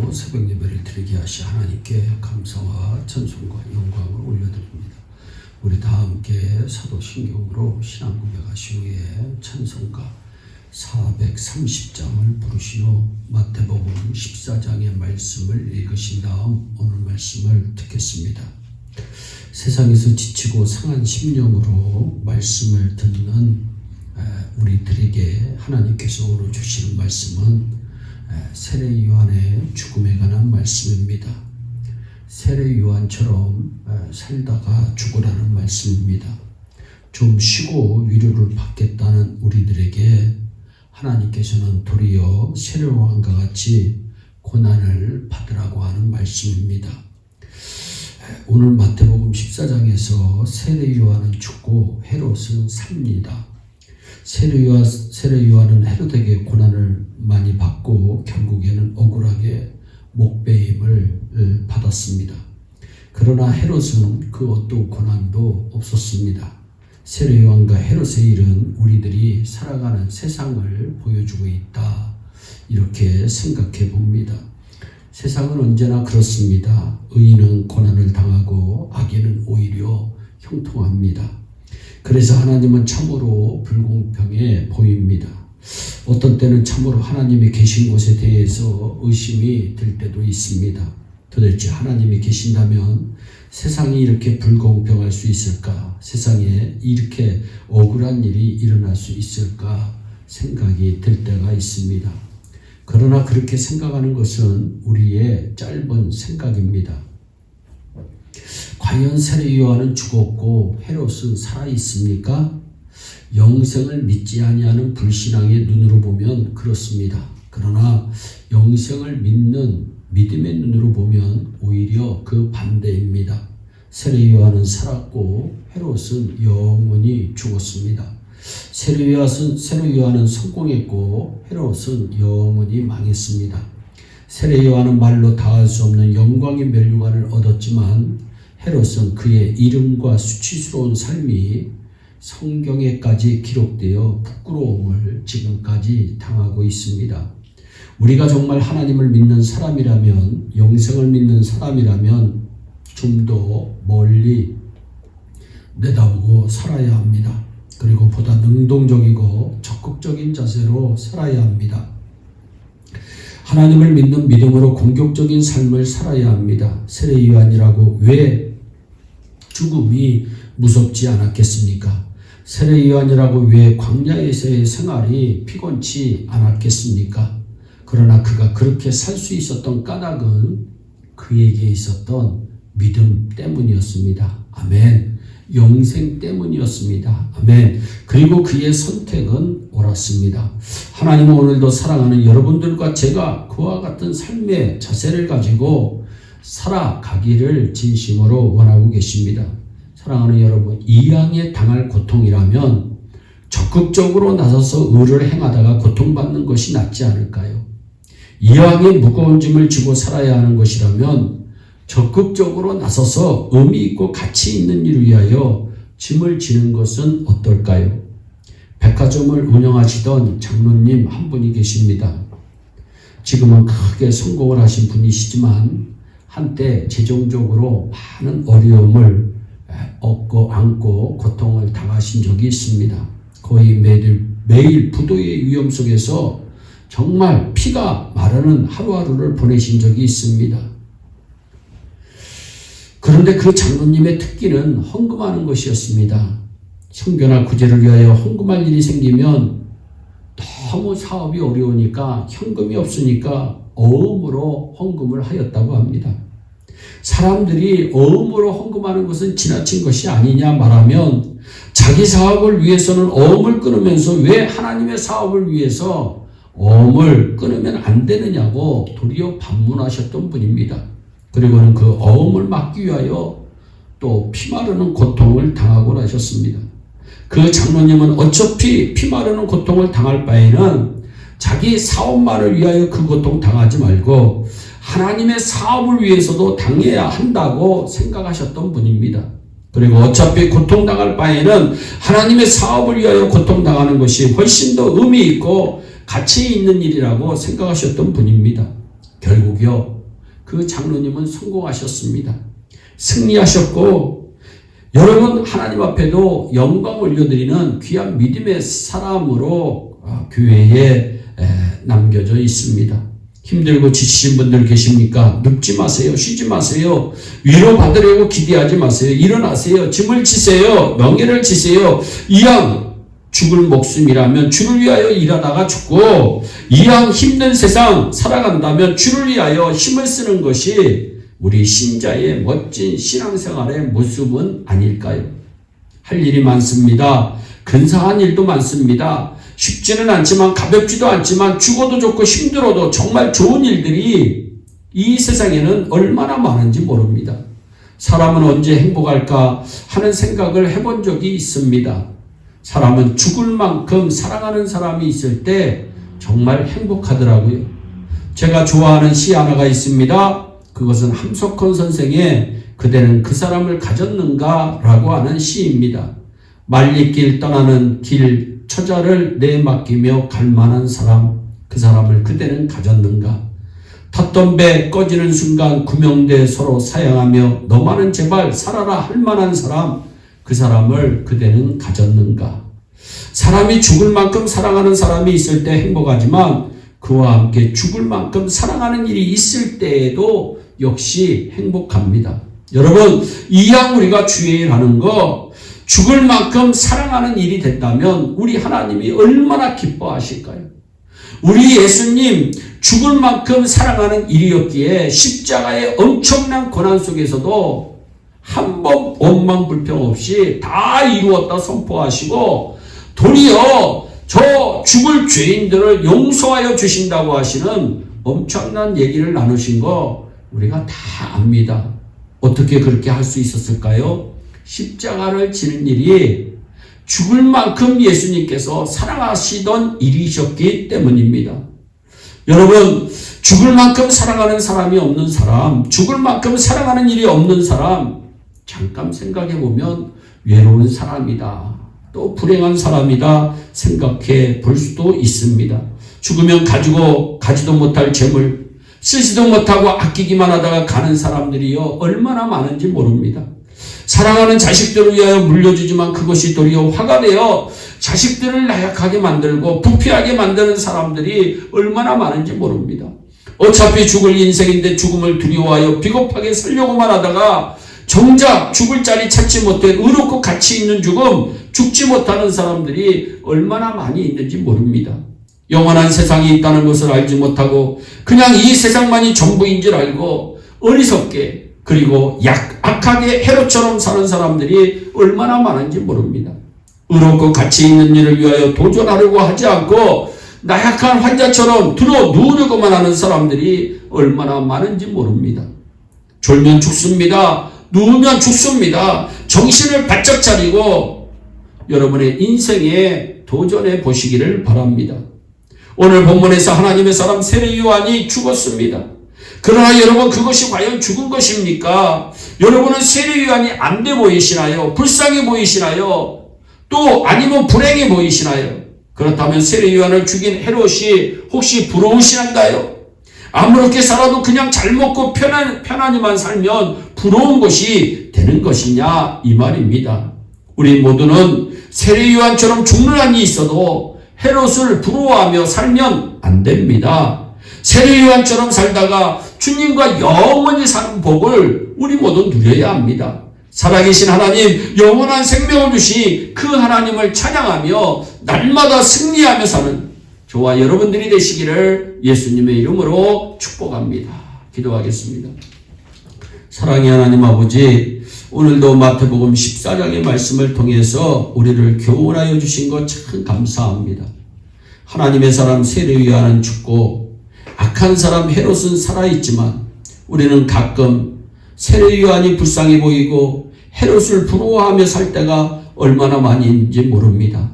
오늘도 새벽 예배를 드리게 하시 하나님께 감사와 찬송과 영광을 올려드립니다. 우리 다 함께 사도신경으로 신앙 고백하신 후에 찬송가 430장을 부르신 후 마태복음 14장의 말씀을 읽으신 다음 오늘 말씀을 듣겠습니다. 세상에서 지치고 상한 심령으로 말씀을 듣는 우리들에게 하나님께서 오늘 주시는 말씀은 세례 요한의 죽음에 관한 말씀입니다. 세례 요한처럼 살다가 죽으라는 말씀입니다. 좀 쉬고 위로를 받겠다는 우리들에게 하나님께서는 도리어 세례 요한과 같이 고난을 받으라고 하는 말씀입니다. 오늘 마태복음 14장에서 세례 요한은 죽고 헤롯은 삽니다. 세례 요한은 헤롯에게 고난을 많이 받고 결국에는 억울하게 목배임을 받았습니다. 그러나 헤롯은 그 어떤 고난도 없었습니다. 세례 요한과 헤롯의 일은 우리들이 살아가는 세상을 보여주고 있다, 이렇게 생각해 봅니다. 세상은 언제나 그렇습니다. 의인은 고난을 당하고 악인은 오히려 형통합니다. 그래서 하나님은 참으로 불공평해 보입니다. 어떤 때는 참으로 하나님이 계신 곳에 대해서 의심이 들 때도 있습니다. 도대체 하나님이 계신다면 세상이 이렇게 불공평할 수 있을까? 세상에 이렇게 억울한 일이 일어날 수 있을까? 생각이 들 때가 있습니다. 그러나 그렇게 생각하는 것은 우리의 짧은 생각입니다. 과연 세례 요한은 죽었고 헤롯은 살아 있습니까? 영생을 믿지 아니하는 불신앙의 눈으로 보면 그렇습니다. 그러나 영생을 믿는 믿음의 눈으로 보면 오히려 그 반대입니다. 세례 요한은 살았고 헤롯은 영원히 죽었습니다. 세례 요한은 성공했고 헤롯은 영원히 망했습니다. 세례 요한은 말로 다할 수 없는 영광의 면류관을 얻었지만 헤롯은 그의 이름과 수치스러운 삶이 성경에까지 기록되어 부끄러움을 지금까지 당하고 있습니다. 우리가 정말 하나님을 믿는 사람이라면, 영생을 믿는 사람이라면 좀 더 멀리 내다보고 살아야 합니다. 그리고 보다 능동적이고 적극적인 자세로 살아야 합니다. 하나님을 믿는 믿음으로 공격적인 삶을 살아야 합니다. 세례 요한이라고 왜 죽음이 무섭지 않았겠습니까? 세례 요한이라고 왜 광야에서의 생활이 피곤치 않았겠습니까? 그러나 그가 그렇게 살 수 있었던 까닭은 그에게 있었던 믿음 때문이었습니다. 아멘. 영생 때문이었습니다. 아멘. 그리고 그의 선택은 옳았습니다. 하나님은 오늘도 사랑하는 여러분들과 제가 그와 같은 삶의 자세를 가지고 살아가기를 진심으로 원하고 계십니다. 사랑하는 여러분, 이왕에 당할 고통이라면 적극적으로 나서서 의를 행하다가 고통받는 것이 낫지 않을까요? 이왕에 무거운 짐을 지고 살아야 하는 것이라면 적극적으로 나서서 의미 있고 가치 있는 일을 위하여 짐을 지는 것은 어떨까요? 백화점을 운영하시던 장로님 한 분이 계십니다. 지금은 크게 성공을 하신 분이시지만 한때 재정적으로 많은 어려움을 안고 고통을 당하신 적이 있습니다. 거의 매일 부도의 위험 속에서 정말 피가 마르는 하루하루를 보내신 적이 있습니다. 그런데 그 장로님의 특기는 헌금하는 것이었습니다. 형교나 구제를 위하여 헌금할 일이 생기면 너무 사업이 어려우니까 현금이 없으니까 어음으로 헌금을 하였다고 합니다. 사람들이 어음으로 헌금하는 것은 지나친 것이 아니냐 말하면 자기 사업을 위해서는 어음을 끊으면서 왜 하나님의 사업을 위해서 어음을 끊으면 안 되느냐고 도리어 반문하셨던 분입니다. 그리고는 그 어음을 막기 위하여 또 피마르는 고통을 당하고 나셨습니다. 그 장로님은 어차피 피마르는 고통을 당할 바에는 자기 사업만을 위하여 그 고통 당하지 말고 하나님의 사업을 위해서도 당해야 한다고 생각하셨던 분입니다. 그리고 어차피 고통당할 바에는 하나님의 사업을 위하여 고통당하는 것이 훨씬 더 의미 있고 가치 있는 일이라고 생각하셨던 분입니다. 결국요, 그 장로님은 성공하셨습니다. 승리하셨고 여러분 하나님 앞에도 영광 올려드리는 귀한 믿음의 사람으로 교회에 남겨져 있습니다. 힘들고 지치신 분들 계십니까? 눕지 마세요. 쉬지 마세요. 위로받으려고 기대하지 마세요. 일어나세요. 짐을 지세요. 명예를 지세요. 이왕 죽을 목숨이라면 주를 위하여 일하다가 죽고 이왕 힘든 세상 살아간다면 주를 위하여 힘을 쓰는 것이 우리 신자의 멋진 신앙생활의 모습은 아닐까요? 할 일이 많습니다. 근사한 일도 많습니다. 쉽지는 않지만 가볍지도 않지만 죽어도 좋고 힘들어도 정말 좋은 일들이 이 세상에는 얼마나 많은지 모릅니다. 사람은 언제 행복할까 하는 생각을 해본 적이 있습니다. 사람은 죽을 만큼 사랑하는 사람이 있을 때 정말 행복하더라고요. 제가 좋아하는 시 하나가 있습니다. 그것은 함석헌 선생의 그대는 그 사람을 가졌는가 라고 하는 시입니다. 말리길 떠나는 길 처자를 내맡기며 갈만한 사람, 그 사람을 그대는 가졌는가. 탔던 배 꺼지는 순간 구명대 서로 사양하며 너만은 제발 살아라 할 만한 사람, 그 사람을 그대는 가졌는가. 사람이 죽을 만큼 사랑하는 사람이 있을 때 행복하지만 그와 함께 죽을 만큼 사랑하는 일이 있을 때에도 역시 행복합니다. 여러분, 이왕 우리가 주의 일 하는 거 죽을 만큼 사랑하는 일이 됐다면 우리 하나님이 얼마나 기뻐하실까요? 우리 예수님 죽을 만큼 사랑하는 일이었기에 십자가의 엄청난 고난 속에서도 한 번 원망 불평 없이 다 이루었다 선포하시고 도리어 저 죽을 죄인들을 용서하여 주신다고 하시는 엄청난 얘기를 나누신 거 우리가 다 압니다. 어떻게 그렇게 할 수 있었을까요? 십자가를 지는 일이 죽을 만큼 예수님께서 사랑하시던 일이셨기 때문입니다. 여러분, 죽을 만큼 사랑하는 사람이 없는 사람, 죽을 만큼 사랑하는 일이 없는 사람, 잠깐 생각해 보면 외로운 사람이다. 또 불행한 사람이다 생각해 볼 수도 있습니다. 죽으면 가지도 못할 재물, 쓰지도 못하고 아끼기만 하다가 가는 사람들이요 얼마나 많은지 모릅니다. 사랑하는 자식들을 위하여 물려주지만 그것이 도리어 화가 되어 자식들을 나약하게 만들고 부패하게 만드는 사람들이 얼마나 많은지 모릅니다. 어차피 죽을 인생인데 죽음을 두려워하여 비겁하게 살려고만 하다가 정작 죽을 자리 찾지 못해 의롭고 가치 있는 죽음, 죽지 못하는 사람들이 얼마나 많이 있는지 모릅니다. 영원한 세상이 있다는 것을 알지 못하고 그냥 이 세상만이 전부인 줄 알고 어리석게 그리고 악하게 헤롯처럼 사는 사람들이 얼마나 많은지 모릅니다. 의롭고 가치 있는 일을 위하여 도전하려고 하지 않고 나약한 환자처럼 들어 누우려고만 하는 사람들이 얼마나 많은지 모릅니다. 졸면 죽습니다. 누우면 죽습니다. 정신을 바짝 차리고 여러분의 인생에 도전해 보시기를 바랍니다. 오늘 본문에서 하나님의 사람 세례 요한이 죽었습니다. 그러나 여러분 그것이 과연 죽은 것입니까? 여러분은 세례 요한이 안 돼 보이시나요? 불쌍해 보이시나요? 또 아니면 불행해 보이시나요? 그렇다면 세례 요한을 죽인 헤롯이 혹시 부러우시는가요? 아무렇게 살아도 그냥 잘 먹고 편안히만 살면 부러운 것이 되는 것이냐 이 말입니다. 우리 모두는 세례 요한처럼 죽는 한이 있어도 헤롯을 부러워하며 살면 안 됩니다. 세례 요한처럼 살다가 주님과 영원히 사는 복을 우리 모두 누려야 합니다. 살아계신 하나님, 영원한 생명을 주신 그 하나님을 찬양하며 날마다 승리하며 사는 저와 여러분들이 되시기를 예수님의 이름으로 축복합니다. 기도하겠습니다. 사랑의 하나님 아버지, 오늘도 마태복음 14장의 말씀을 통해서 우리를 교훈하여 주신 것 참 감사합니다. 하나님의 사람 세례 요한은 죽고 악한 사람 헤롯은 살아있지만 우리는 가끔 세례 요한이 불쌍해 보이고 헤롯을 부러워하며 살 때가 얼마나 많이 있는지 모릅니다.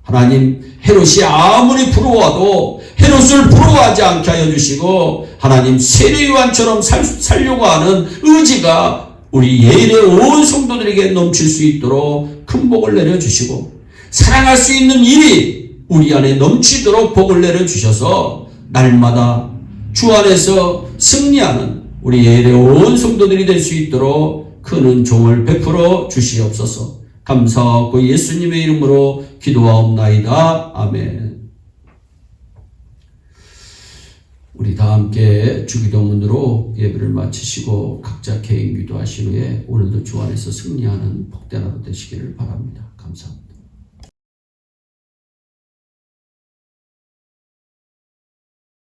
하나님, 헤롯이 아무리 부러워도 헤롯을 부러워하지 않게 하여 주시고 하나님 세례 요한처럼 살려고 하는 의지가 우리 예일의 온 성도들에게 넘칠 수 있도록 큰 복을 내려주시고 사랑할 수 있는 일이 우리 안에 넘치도록 복을 내려주셔서 날마다 주 안에서 승리하는 우리 예배온 성도들이 될 수 있도록 큰 은총을 베풀어 주시옵소서. 감사하고 예수님의 이름으로 기도하옵나이다. 아멘. 우리 다 함께 주기도문으로 예배를 마치시고 각자 개인 기도하신 후에 오늘도 주 안에서 승리하는 복된 하루 되시기를 바랍니다. 감사합니다.